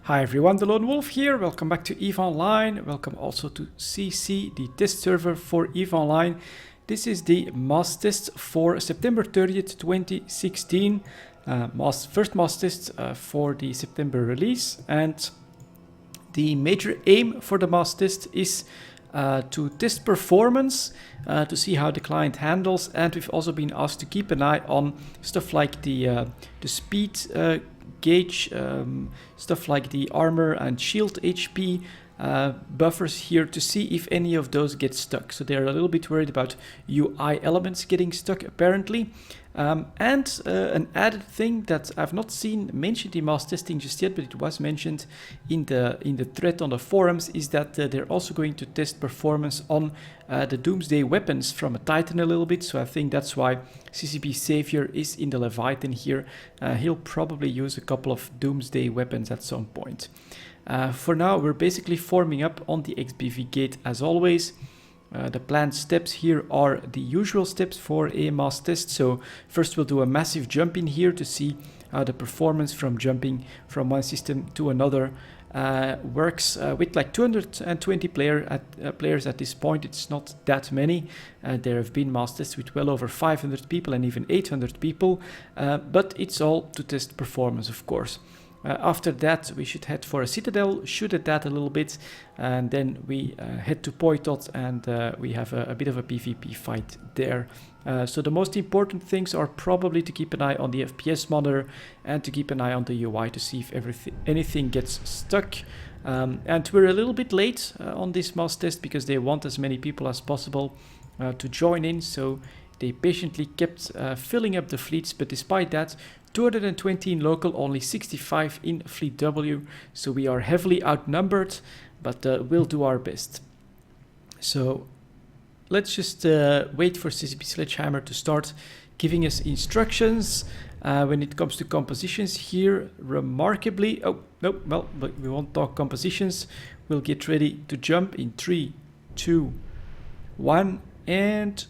Hi everyone, delonewolf here. Welcome back to EVE Online. Welcome also to sisi, the test server for EVE Online. This is the mass test for September 30th, 2016. First mass test for the September release. And the major aim for the mass test is to test performance, to see how the client handles. And we've also been asked to keep an eye on stuff like the speed gauge, stuff like the armor and shield HP buffers here, to see if any of those get stuck. So they're a little bit worried about UI elements getting stuck apparently. And an added thing that I've not seen mentioned in mass testing just yet, but it was mentioned in the thread on the forums, is that they're also going to test performance on the Doomsday weapons from a Titan a little bit. So I think that's why CCP Savior is in the Leviathan here. He'll probably use a couple of Doomsday weapons at some point. For now, we're basically forming up on the XBV gate as always. The planned steps here are the usual steps for a mass test. So first we'll do a massive jump in here to see how the performance from jumping from one system to another works with like 220 players at this point. It's not that many. There have been mass tests with well over 500 people and even 800 people, but it's all to test performance, of course. After that, we should head for a citadel, shoot at that a little bit, and then we head to Poitot, and we have a bit of a PvP fight there. So the most important things are probably to keep an eye on the FPS monitor and to keep an eye on the UI to see if anything gets stuck. And we're a little bit late on this mass test because they want as many people as possible to join in, so they patiently kept filling up the fleets, but despite that, 220 in local, only 65 in Fleet W, so we are heavily outnumbered, but we'll do our best. So let's just wait for CCP Sledgehammer to start giving us instructions. When it comes to compositions here, remarkably, oh no, well, but we won't talk compositions. We'll get ready to jump in 3, 2, 1, and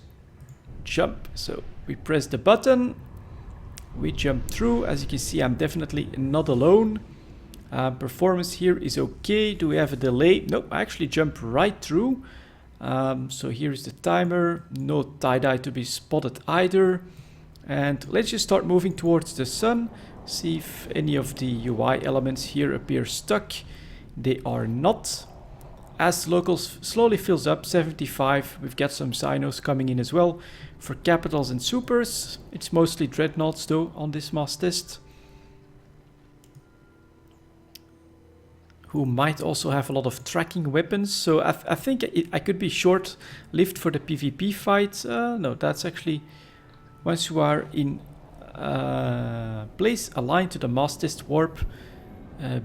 jump. So we press the button. We jump through. As you can see, I'm definitely not alone. Performance here is okay. Do we have a delay? Nope, I actually jump right through. So here's the timer. No tie-dye to be spotted either. And let's just start moving towards the sun. See if any of the UI elements here appear stuck. They are not. As locals slowly fills up, 75, we've got some Cynos coming in as well. For capitals and supers, it's mostly dreadnoughts though on this mass test, who might also have a lot of tracking weapons. So I think I could be short-lived for the PvP fight. No, that's actually once you are in place aligned to the mass test warp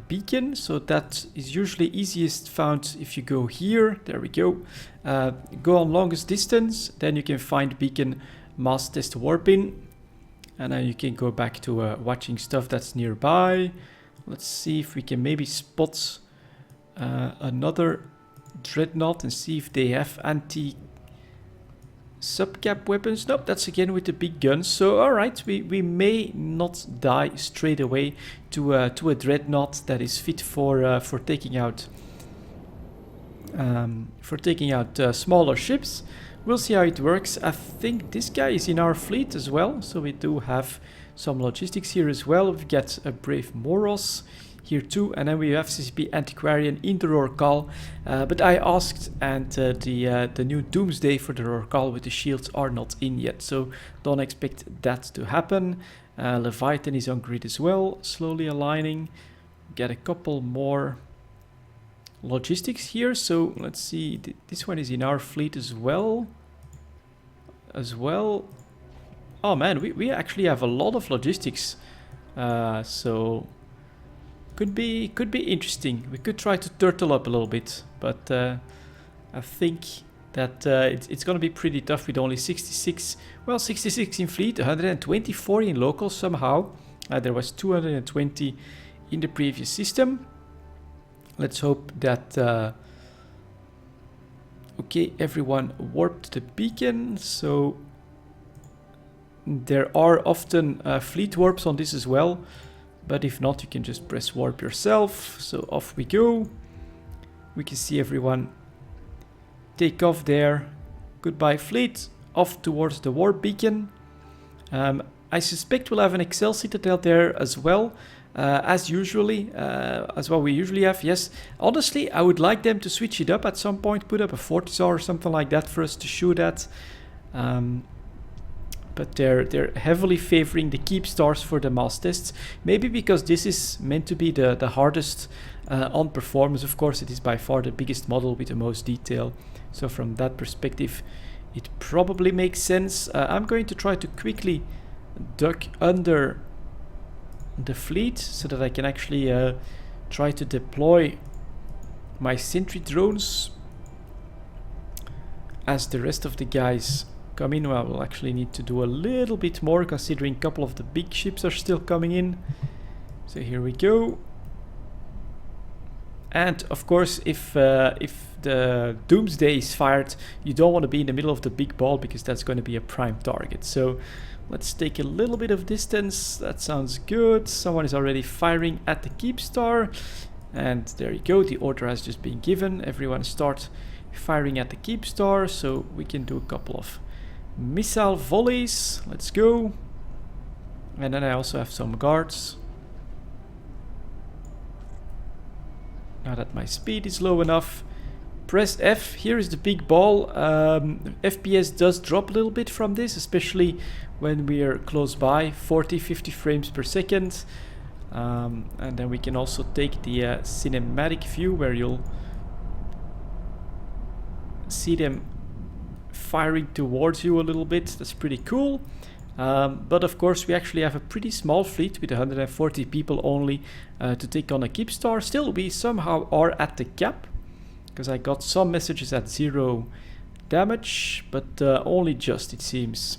beacon, so that is usually easiest found if you go here. There we go. Go on longest distance, then you can find beacon mass test warping, and then you can go back to watching stuff that's nearby. Let's see if we can maybe spot another dreadnought and see if they have anti subcap weapons. Nope, that's again with the big guns. So alright, we may not die straight away to a dreadnought that is fit for taking out smaller ships. We'll see how it works. I think this guy is in our fleet as well, so we do have some logistics here as well. We've got a Brave Moros here too, and then we have CCP Antiquarian in the Rorqual, but I asked, and the new Doomsday for the Rorqual with the shields are not in yet, so don't expect that to happen. Leviathan is on grid as well, slowly aligning. Get a couple more logistics here, so let's see, this one is in our fleet as well. Oh man, we actually have a lot of logistics, so could be interesting. We could try to turtle up a little bit, but I think that it's going to be pretty tough with only 66. Well, 66 in fleet, 124 in local somehow. There was 220 in the previous system. Let's hope that okay, everyone warped the beacon. So there are often fleet warps on this as well. But if not, you can just press warp yourself. So off we go. We can see everyone take off there. Goodbye fleet. Off towards the warp beacon. I suspect we'll have an Excel Citadel there as well. As what we usually have, yes. Honestly, I would like them to switch it up at some point, put up a Fortizar or something like that for us to shoot at. But they're heavily favoring the keep stars for the mass tests. Maybe because this is meant to be the hardest on performance. Of course, it is by far the biggest model with the most detail. So from that perspective, it probably makes sense. I'm going to try to quickly duck under the fleet so that I can actually try to deploy my sentry drones as the rest of the guys come in. Well, we'll actually need to do a little bit more considering a couple of the big ships are still coming in. So here we go. And of course, if the Doomsday is fired, you don't want to be in the middle of the big ball because that's going to be a prime target. So let's take a little bit of distance. That sounds good. Someone is already firing at the keep star. And there you go. The order has just been given. Everyone start firing at the keep star. So we can do a couple of missile volleys. Let's go. And then I also have some guards. Now that my speed is low enough, press F. Here is the big ball. FPS does drop a little bit from this, especially when we are close by, 40-50 frames per second. And then we can also take the cinematic view where you'll see them firing towards you a little bit. That's pretty cool. But of course we actually have a pretty small fleet with 140 people only to take on a keep star. Still, we somehow are at the cap, because I got some messages at 0 damage, but only just, it seems.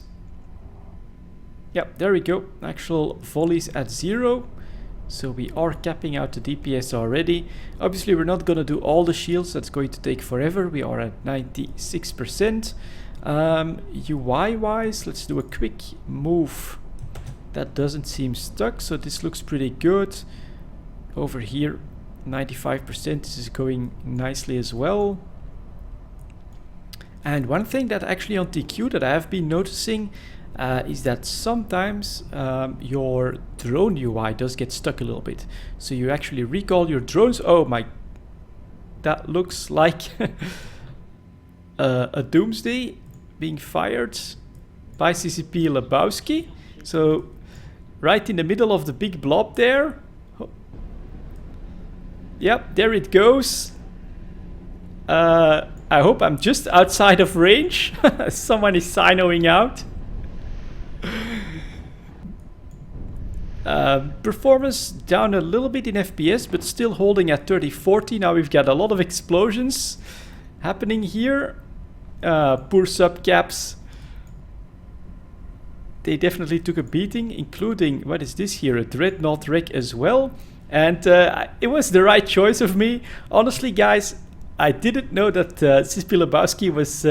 Yep, there we go. Actual volleys at 0. So we are capping out the DPS already. Obviously we're not going to do all the shields, that's going to take forever. We are at 96%. UI wise, let's do a quick move. That doesn't seem stuck, so this looks pretty good. Over here, 95%, this is going nicely as well. And one thing that actually on TQ that I have been noticing is that sometimes your drone UI does get stuck a little bit. So you actually recall your drones. Oh my, that looks like a Doomsday being fired by CCP Lebowski. So right in the middle of the big blob there. Yep, there it goes. I hope I'm just outside of range. Someone is sinoing out. Performance down a little bit in FPS, but still holding at 3040. Now we've got a lot of explosions happening here. Poor subcaps. They definitely took a beating, including, what is this here, a Dreadnought wreck as well. And it was the right choice of me. Honestly, guys, I didn't know that CCP Lebowski was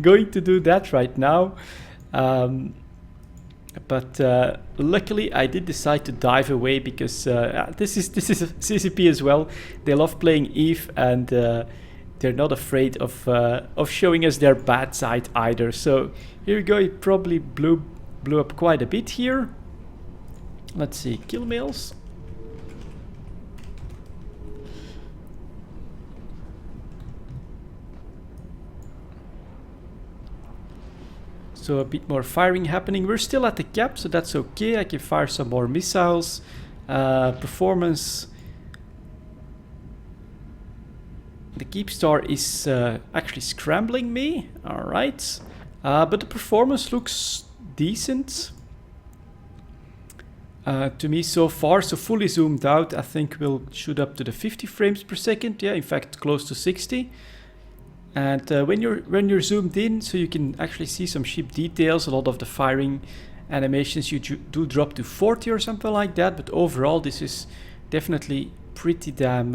going to do that right now. But luckily I did decide to dive away because this is CCP as well. They love playing Eve, and they're not afraid of showing us their bad side either. So here we go. It probably blew up quite a bit here. Let's see, kill mails. So a bit more firing happening. We're still at the cap, so that's okay. I can fire some more missiles. Performance. The keep star is actually scrambling me. All right. But the performance looks decent to me so far. So fully zoomed out, I think we'll shoot up to the 50 frames per second. Yeah, in fact, close to 60. And when you're zoomed in, so you can actually see some ship details. A lot of the firing animations you do drop to 40 or something like that. But overall, this is definitely pretty damn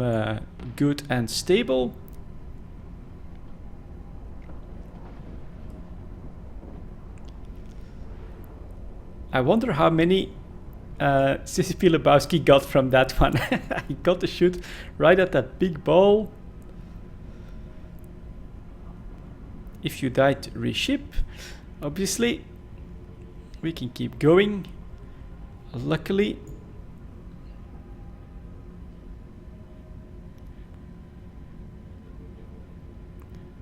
good and stable. I wonder how many Sisi Lebowski got from that one. He got the shoot right at that big ball. If you died, reship. Obviously, we can keep going. Luckily.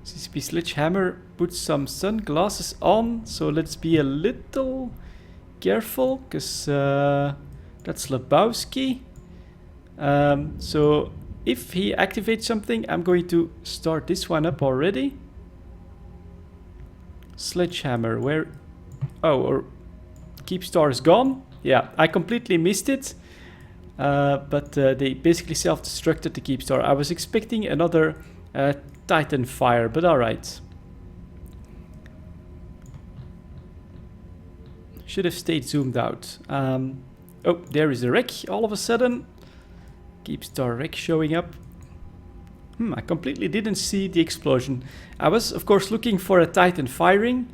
CCP Sledgehammer puts some sunglasses on, so let's be a little careful, because that's Lebowski. So if he activates something, I'm going to start this one up already. Sledgehammer, where... Oh, or Keepstar is gone. Yeah, I completely missed it. But they basically self-destructed the Keepstar. I was expecting another Titan fire, but alright. Should have stayed zoomed out. Oh, there is a wreck all of a sudden. Keepstar wreck showing up. I completely didn't see the explosion. I was, of course, looking for a Titan firing.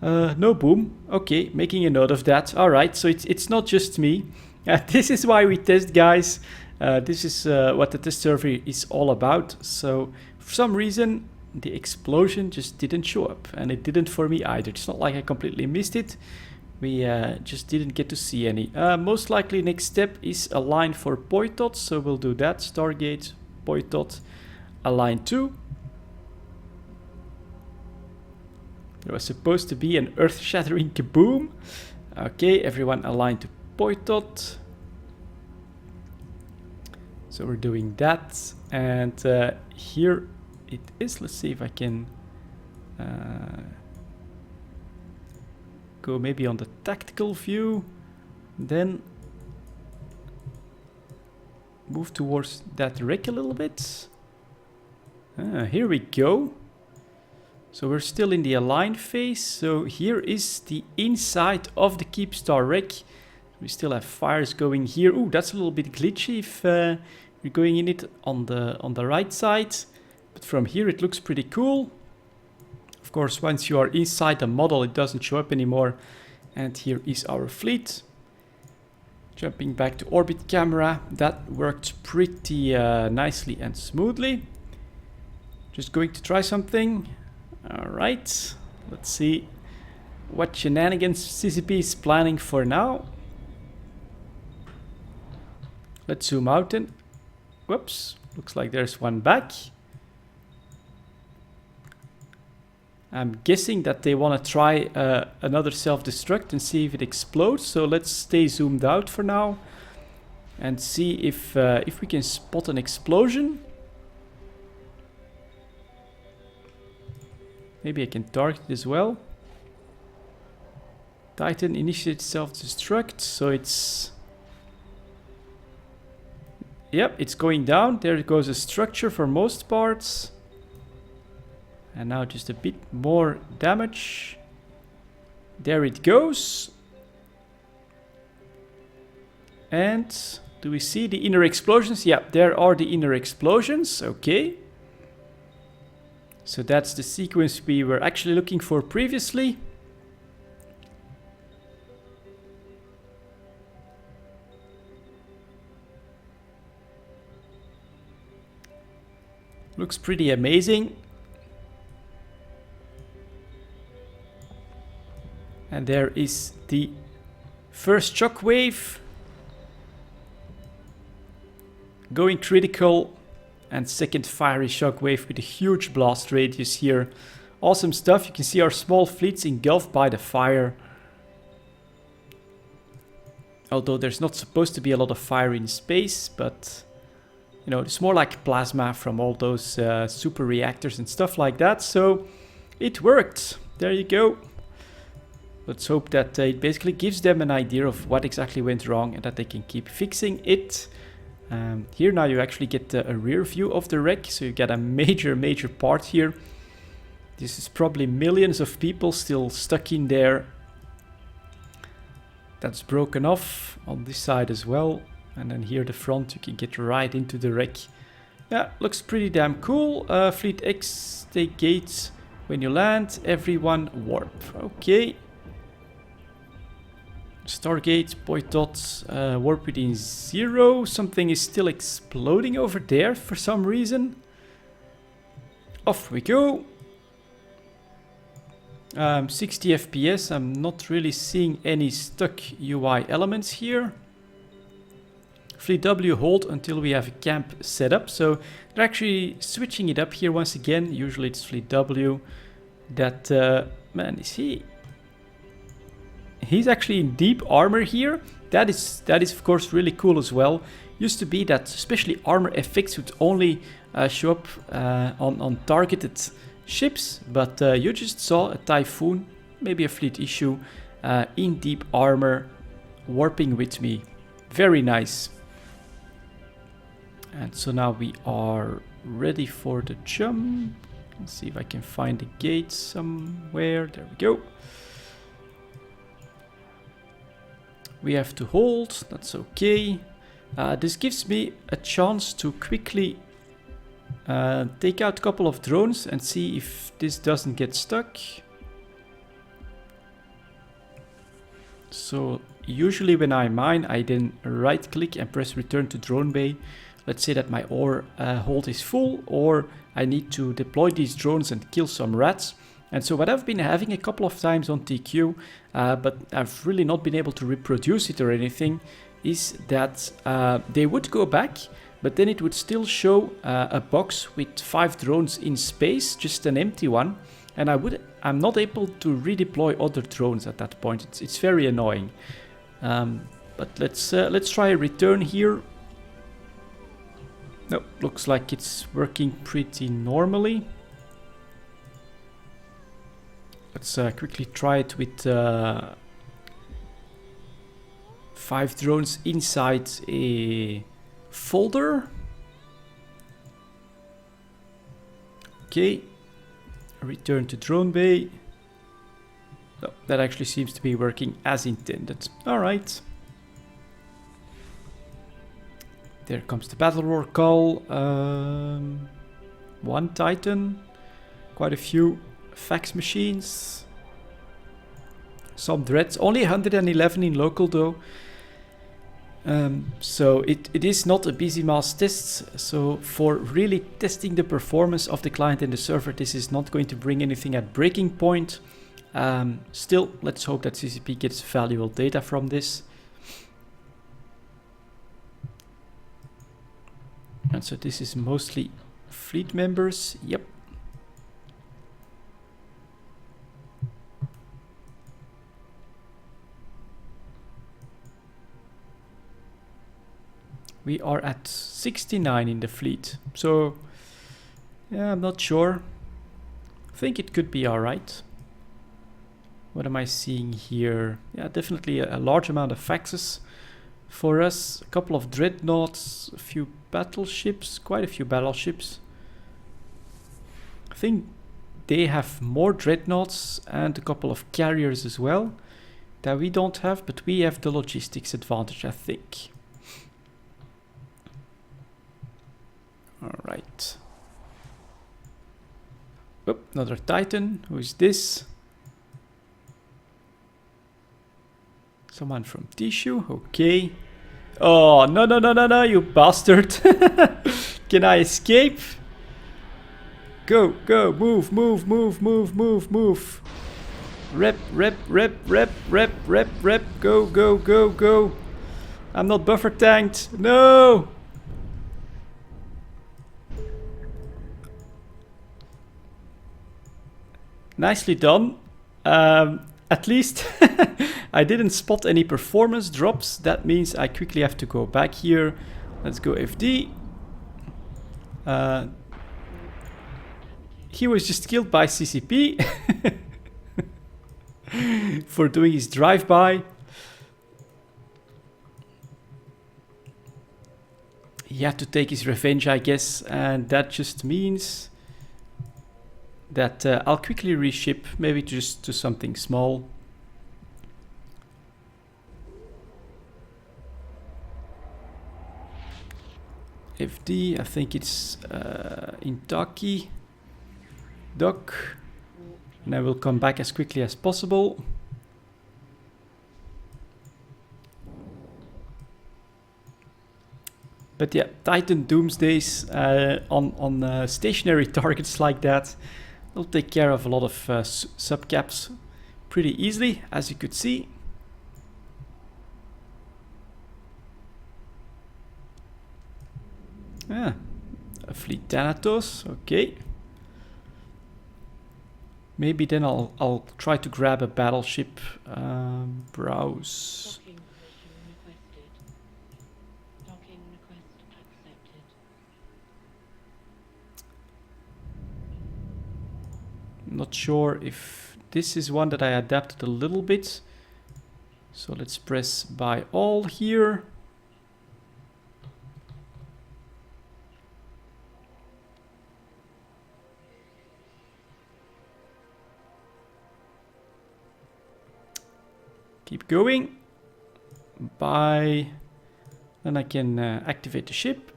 No boom. Okay, making a note of that. Alright, so it's not just me. This is why we test, guys. This is what the test server is all about. So, for some reason, the explosion just didn't show up. And it didn't for me either. It's not like I completely missed it. We just didn't get to see any. Most likely next step is a line for Poitot. So we'll do that. Stargate, Poitot, align 2. There was supposed to be an earth-shattering kaboom. Okay, everyone aligned to Poitot. So we're doing that. And here it is. Let's see if I can go maybe on the tactical view. Then move towards that wreck a little bit. Here we go. So we're still in the align phase. So here is the inside of the Keepstar wreck. We still have fires going here. Ooh, that's a little bit glitchy if you're going in it on the right side. But from here it looks pretty cool. Of course, once you are inside the model, it doesn't show up anymore. And here is our fleet. Jumping back to orbit camera. That worked pretty nicely and smoothly. Just going to try something. Alright, let's see what shenanigans CCP is planning for now. Let's zoom out and... Whoops, looks like there's one back. I'm guessing that they want to try another self-destruct and see if it explodes. So let's stay zoomed out for now and see if we can spot an explosion. Maybe I can target it as well. Titan initiates self-destruct, so it's... Yep, it's going down. There goes a structure for most parts. And now just a bit more damage. There it goes. And do we see the inner explosions? Yeah, there are the inner explosions. Okay. So that's the sequence we were actually looking for previously. Looks pretty amazing. And there is the first shockwave. Going critical. And second fiery shockwave with a huge blast radius here. Awesome stuff. You can see our small fleets engulfed by the fire. Although there's not supposed to be a lot of fire in space, but you know, it's more like plasma from all those super reactors and stuff like that. So it worked. There you go. Let's hope that it basically gives them an idea of what exactly went wrong and that they can keep fixing it. Here now you actually get a rear view of the wreck, so you get a major part here. This is probably millions of people still stuck in there. That's broken off on this side as well. And then here the front, you can get right into the wreck. Yeah, looks pretty damn cool. Fleet X, take gates when you land. Everyone warp. Okay. Stargate, Boytot, warp within 0. Something is still exploding over there for some reason. Off we go. 60 FPS. I'm not really seeing any stuck UI elements here. Fleet W hold until we have a camp set up. So they're actually switching it up here once again. Usually it's Fleet W. That man, is he? He's actually in deep armor here. That is of course really cool as well. Used to be that especially armor effects would only show up on targeted ships, but you just saw a Typhoon, maybe a fleet issue, in deep armor warping with me. Very nice. And so now we are ready for the jump. Let's see if I can find the gate somewhere. There we go. We have to hold, that's okay. This gives me a chance to quickly take out a couple of drones and see if this doesn't get stuck. So usually when I mine, I then right click and press return to drone bay. Let's say that my ore hold is full, or I need to deploy these drones and kill some rats. And so what I've been having a couple of times on TQ, but I've really not been able to reproduce it or anything, is that they would go back, but then it would still show a box with 5 drones in space, just an empty one, and I'm not able to redeploy other drones at that point. It's very annoying. But let's try a return here. No, looks like it's working pretty normally. Let's quickly try it with 5 drones inside a folder. Okay, return to drone bay. Oh, that actually seems to be working as intended. All right. There comes the battle roar call. 1 Titan, quite a few fax machines, some dreads, only 111 in local though. So it is not a busy mass test, so for really testing the performance of the client and the server, this is not going to bring anything at breaking point. Still, let's hope that CCP gets valuable data from this. And so this is mostly fleet members. Yep. We are at 69 in the fleet. So, yeah, I'm not sure. I think it could be alright. What am I seeing here? Yeah, definitely a large amount of faxes for us. A couple of dreadnoughts, a few battleships, quite a few battleships. I think they have more dreadnoughts and a couple of carriers as well that we don't have, but we have the logistics advantage, I think. All right. Oh, another Titan. Who is this? Someone from Tissue. Okay. Oh, no, no, no, no, no, you bastard. Can I escape? Go, go, move, move, move, move, move, move. Rep, rep, rep, rep, rep, rep, rep. Go, go, go, go. I'm not buffer tanked. No. Nicely done. At least I didn't spot any performance drops. That means I quickly have to go back here. Let's go FD. He was just killed by CCP for doing his drive-by. He had to take his revenge, I guess, and that just means that I'll quickly reship, maybe just to something small. FD, I think it's in Taki. Dock. And I will come back as quickly as possible. But yeah, Titan Doomsdays on stationary targets like that will take care of a lot of subcaps pretty easily, as you could see. Yeah, a fleet Thanatos, okay. Maybe then I'll try to grab a battleship. Browse. Not sure if this is one that I adapted a little bit. So let's press buy all here. Keep going. Buy. Then I can activate the ship.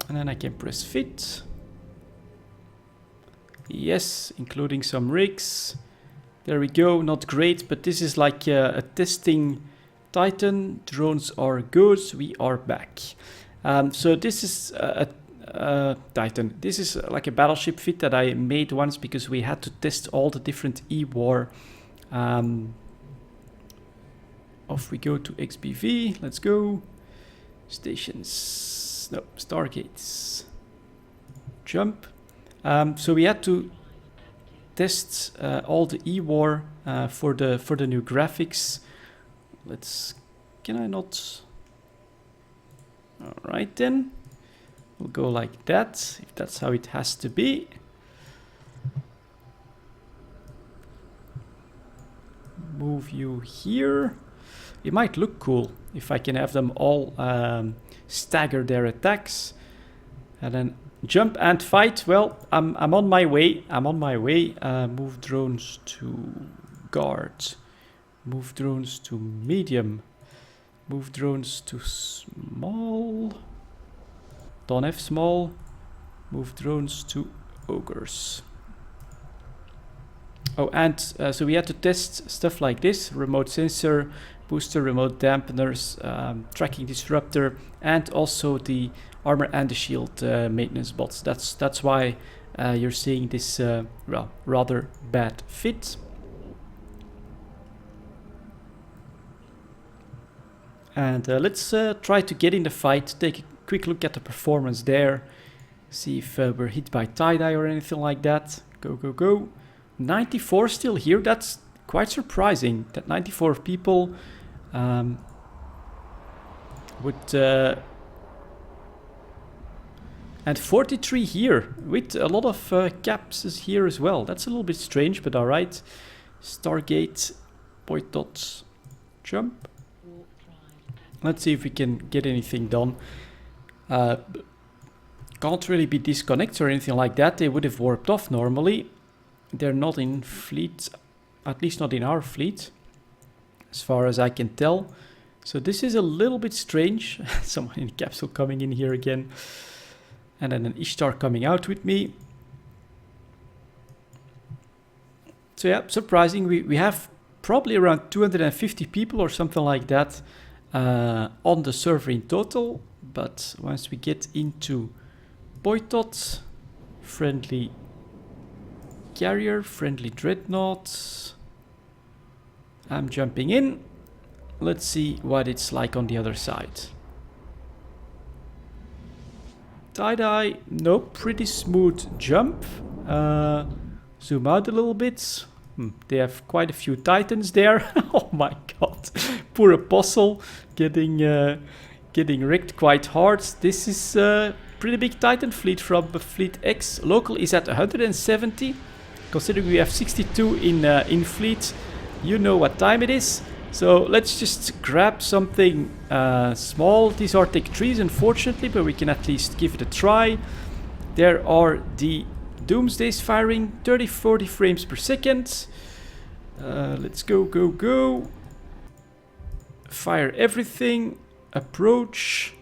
And then I can press fit. Yes, including some rigs. There we go, not great, but this is like a testing Titan. Drones are good, we are back. So this is a Titan. This is like a battleship fit that I made once because we had to test all the different E-War. Off we go to XBV, let's go. Stations, no, Stargates. Jump. So we had to test all the E-War for the new graphics. Can I not? All right then. We'll go like that, if that's how it has to be. Move you here. It might look cool if I can have them all stagger their attacks. And then jump and fight. Well, I'm on my way. I'm on my way. Move drones to guard. Move drones to medium. Move drones to small. Don't have small. Move drones to ogres. Oh, and so we had to test stuff like this. Remote sensor, booster, remote dampeners, tracking disruptor, and also the armor and the shield maintenance bots. That's why you're seeing this well, rather bad fit. And let's try to get in the fight. Take a quick look at the performance there. See if we're hit by tie-dye or anything like that. Go, go, go. 94 still here. That's quite surprising that 94 people would... and 43 here, with a lot of caps here as well. That's a little bit strange, but alright. Stargate, point dots, jump. Let's see if we can get anything done. Can't really be disconnected or anything like that. They would have warped off normally. They're not in fleet, at least not in our fleet, as far as I can tell. So this is a little bit strange. Someone in capsule coming in here again. And then an Ishtar coming out with me. So yeah, surprising. We have probably around 250 people or something like that on the server in total. But once we get into Boytot, friendly carrier, friendly dreadnought, I'm jumping in. Let's see what it's like on the other side. Tie-dye, nope, pretty smooth jump. Zoom out a little bit. They have quite a few titans there. Oh my god, poor Apostle getting wrecked quite hard. This is a pretty big titan fleet from Fleet X. Local is at 170. Considering we have 62 in fleet, you know what time it is. So let's just grab something small. These are Tech 3s, unfortunately, but we can at least give it a try. There are the Doomsdays firing 30-40 frames per second. Let's go, go, go. Fire everything. Approach.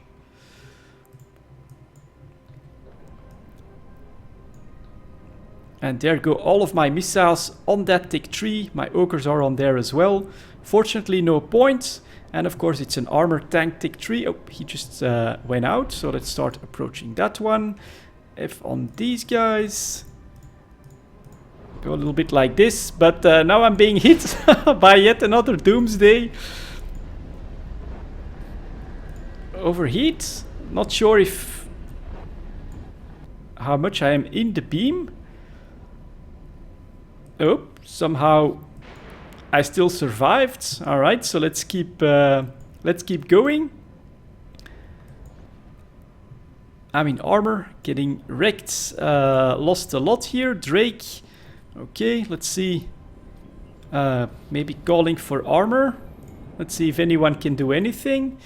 And there go all of my missiles on that Tech 3. My ogres are on there as well. Fortunately, no points. And of course it's an armor tank tick 3. Oh, he just went out, so let's start approaching that one. F on these guys. Go a little bit like this, but now I'm being hit by yet another Doomsday. Overheat. Not sure if how much I am in the beam. Oh, somehow I still survived. All right, so let's keep going. I'm in armor, getting wrecked. Lost a lot here. Drake. Okay, let's see. Maybe calling for armor. Let's see if anyone can do anything.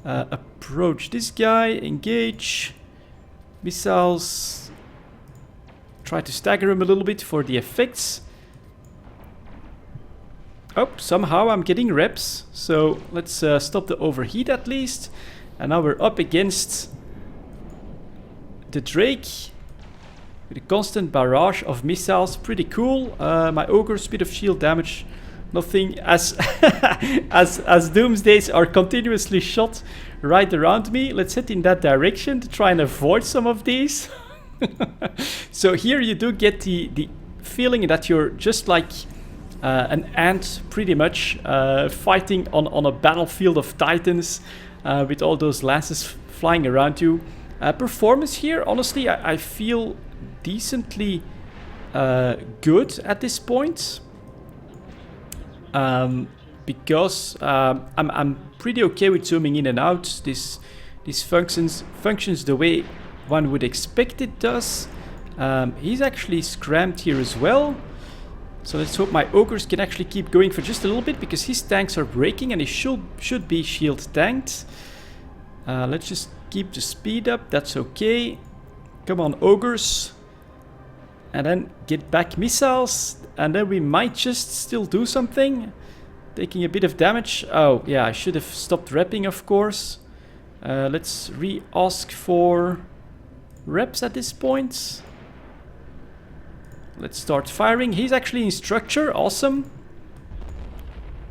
Approach this guy. Engage. Missiles. Try to stagger him a little bit for the effects. Oh, somehow I'm getting reps. So let's stop the overheat at least. And now we're up against the Drake with a constant barrage of missiles. Pretty cool. My ogre, speed of shield damage, nothing. As as Doomsdays are continuously shot right around me. Let's head in that direction to try and avoid some of these. So here you do get the feeling that you're just like an ant, pretty much, fighting on a battlefield of titans with all those lances flying around you. Performance here, honestly, I feel decently good at this point, because I'm pretty okay with zooming in and out. This functions the way one would expect it does. He's actually scrammed here as well. So let's hope my ogres can actually keep going for just a little bit, because his tanks are breaking and he should be shield tanked. Let's just keep the speed up. That's okay. Come on, ogres. And then get back missiles. And then we might just still do something. Taking a bit of damage. Oh, yeah, I should have stopped repping, of course. Let's re-ask for reps at this point. Let's start firing. He's actually in structure. Awesome.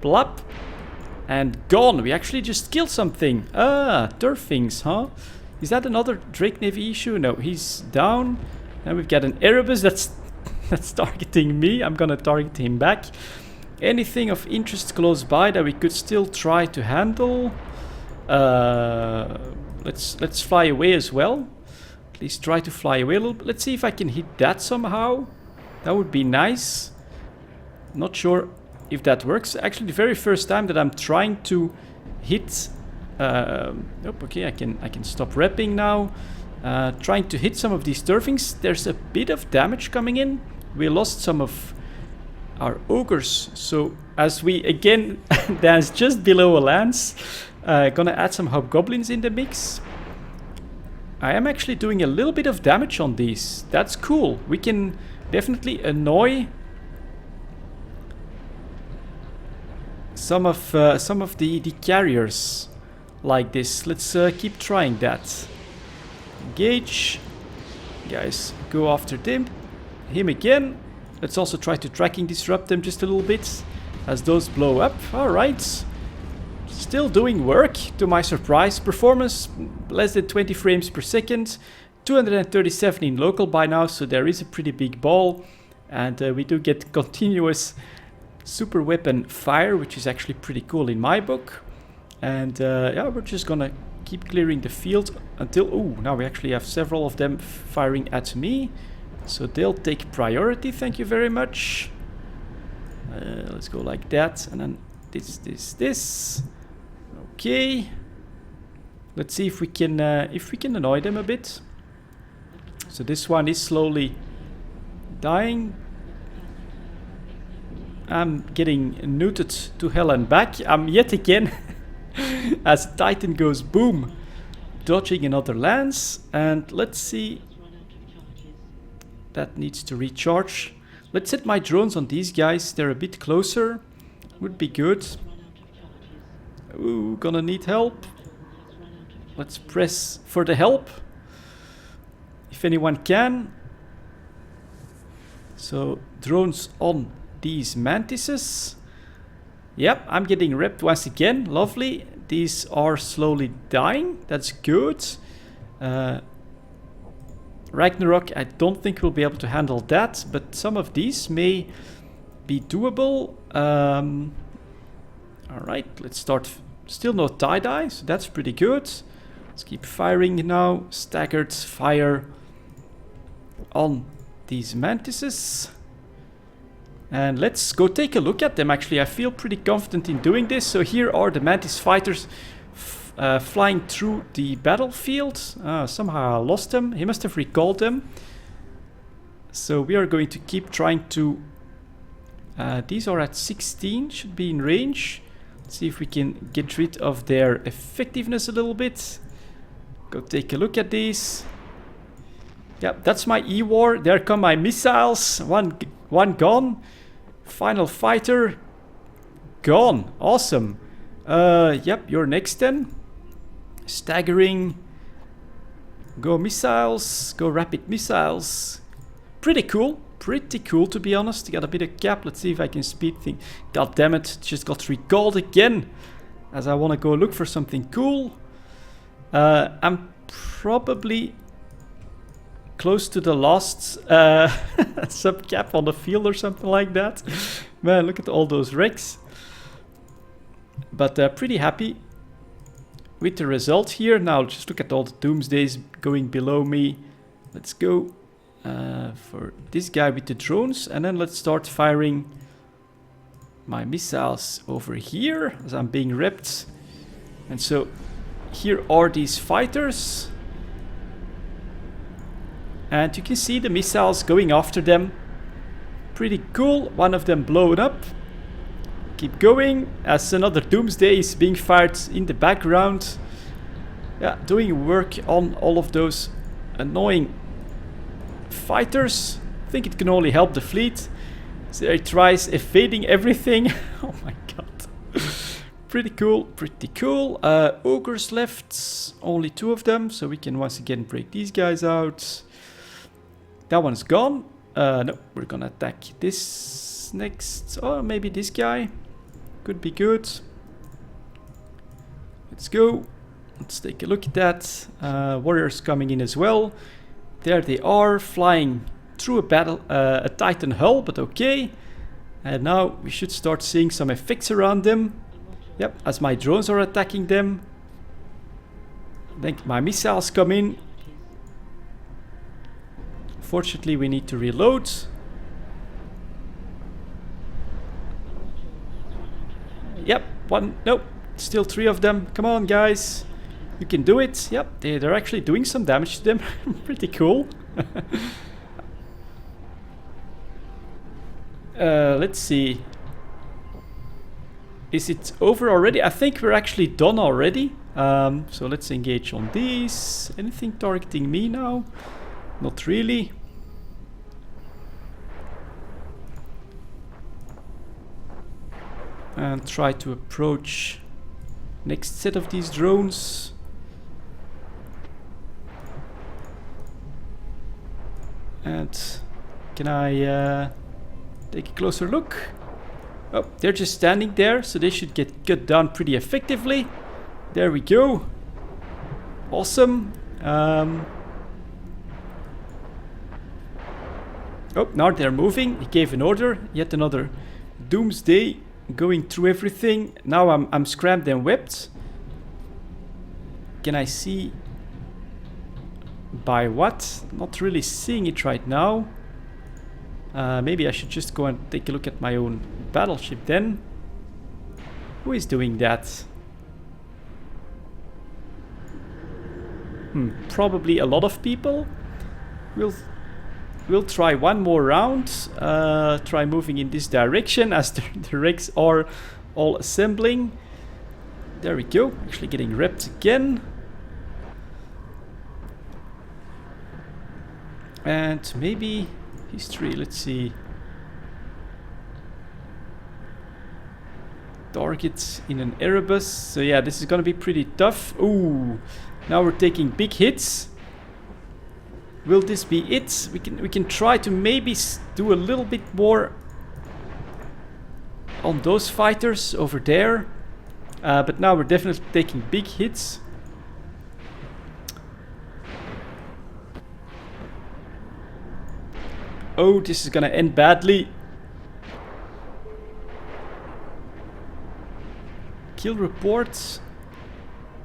Plop. And gone. We actually just killed something. Ah, turfings, huh? Is that another Drake Navy issue? No, he's down. And we've got an Erebus that's targeting me. I'm gonna target him back. Anything of interest close by that we could still try to handle? Let's fly away as well. At least try to fly away a little bit. Let's see if I can hit that somehow. That would be nice. Not sure if that works. Actually, the very first time that I'm trying to hit... oh, okay, I can stop repping now. Trying to hit some of these turfings. There's a bit of damage coming in. We lost some of our ogres. So as we again dance just below a lance, gonna add some hobgoblins in the mix. I am actually doing a little bit of damage on these. That's cool. We can definitely annoy some of the carriers like this. Let's keep trying that. Engage. Guys, go after him again. Let's also try to tracking disrupt them just a little bit as those blow up. Alright. Still doing work, to my surprise. Performance less than 20 frames per second. 237 in local by now, so there is a pretty big ball. And we do get continuous super weapon fire, which is actually pretty cool in my book. And yeah, we're just gonna keep clearing the field until... Oh, now we actually have several of them firing at me. So they'll take priority, thank you very much. Let's go like that, and then this. Okay. Let's see if we can annoy them a bit. So this one is slowly dying. I'm getting neutered to hell and back. I'm yet again, as Titan goes boom, dodging another lance. And let's see. That needs to recharge. Let's set my drones on these guys. They're a bit closer. Would be good. Ooh, gonna need help. Let's press for the help, if anyone can. So drones on these mantises. Yep, I'm getting ripped once again. Lovely. These are slowly dying. That's good. Ragnarok, I don't think we'll be able to handle that, but some of these may be doable. Alright, let's start. Still no tie-dye, so that's pretty good. Let's keep firing now. Staggered fire on these mantises. And let's go take a look at them. Actually, I feel pretty confident in doing this. So here are the mantis fighters flying through the battlefield. Somehow I lost him. He must have recalled them. So we are going to keep trying to... these are at 16, should be in range. Let's see if we can get rid of their effectiveness a little bit. Go take a look at these. Yep, that's my E-War. There come my missiles. One gone. Final fighter. Gone. Awesome. Yep, you're next then. Staggering. Go missiles. Go rapid missiles. Pretty cool. Pretty cool, to be honest. Got a bit of cap. Let's see if I can speed things. God damn it. Just got recalled again. As I want to go look for something cool. I'm probably close to the last sub cap on the field or something like that. Man, look at all those wrecks. But pretty happy with the result here. Now just look at all the doomsdays going below me. Let's go for this guy with the drones, and then let's start firing my missiles over here as I'm being ripped. And so here are these fighters, and you can see the missiles going after them. Pretty cool. One of them blown up. Keep going as another doomsday is being fired in the background. Yeah, doing work on all of those annoying fighters. I think it can only help the fleet. So it tries evading everything. Oh my god. Pretty cool, pretty cool. Ogres left, only 2 of them, so we can once again break these guys out. That one's gone. No, we're gonna attack this next. Oh, maybe this guy. Could be good. Let's go. Let's take a look at that. Warriors coming in as well. There they are, flying through a Titan hull, but okay. And now we should start seeing some effects around them. Yep, as my drones are attacking them. Then my missiles come in. Fortunately, we need to reload. Yep, one, nope, still 3 of them. Come on, guys. You can do it. Yep, they're actually doing some damage to them. Pretty cool. Let's see. Is it over already? I think we're actually done already. So let's engage on these. Anything targeting me now? Not really. And try to approach next set of these drones. And can I take a closer look? Oh, they're just standing there, so they should get cut down pretty effectively. There we go. Awesome. Oh, now they're moving. He gave an order. Yet another doomsday going through everything. Now I'm scrammed and whipped. Can I see by what? Not really seeing it right now. Maybe I should just go and take a look at my own battleship then. Who is doing that? Probably a lot of people. We'll try one more round. Try moving in this direction as the wrecks are all assembling. There we go. Actually getting ripped again. And maybe history. Let's see. Targets in an Erebus. So yeah, this is gonna be pretty tough. Ooh, now we're taking big hits. Will this be it? We can try to maybe do a little bit more on those fighters over there. But now we're definitely taking big hits. Oh, this is gonna end badly. Kill reports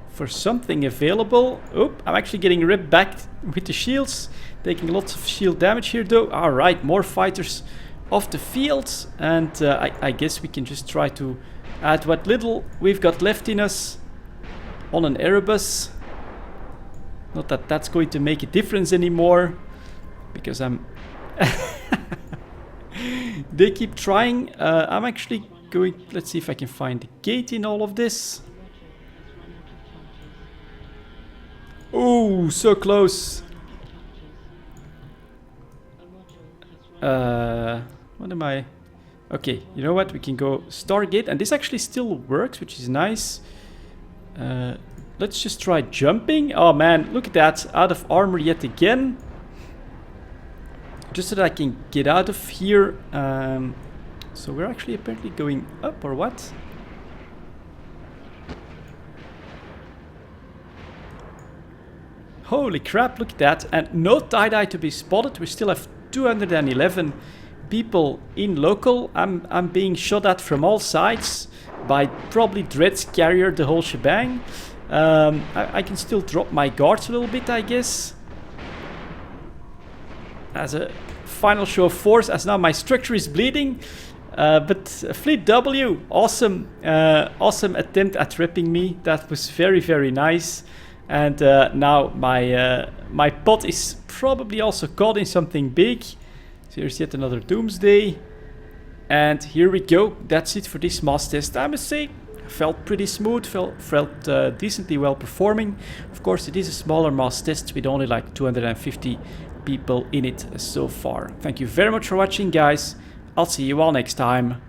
for something available. Oh, I'm actually getting ripped back with the shields. Taking lots of shield damage here though. Alright, more fighters off the field. And I guess we can just try to add what little we've got left in us on an Erebus. Not that that's going to make a difference anymore, because I'm... They keep trying. I'm actually going... Let's see if I can find the gate in all of this. Oh, so close. What am I... Okay, you know what? We can go Stargate, and this actually still works, which is nice. Let's just try jumping. Oh man, look at that. Out of armor yet again. Just so that I can get out of here. So we're actually apparently going up, or what? Holy crap, look at that. And no tie-dye to be spotted. We still have 211 people in local. I'm being shot at from all sides by probably Dread's carrier, the whole shebang. I can still drop my guards a little bit, I guess. As a final show of force, as now my structure is bleeding. But Fleet W, awesome, awesome attempt at ripping me. That was very, very nice. And now my pot is probably also caught in something big. So here's yet another Doomsday. And here we go. That's it for this mass test. I must say, felt pretty smooth, felt decently well performing. Of course, it is a smaller mass test with only like 250 people in it so far. Thank you very much for watching, guys. I'll see you all next time.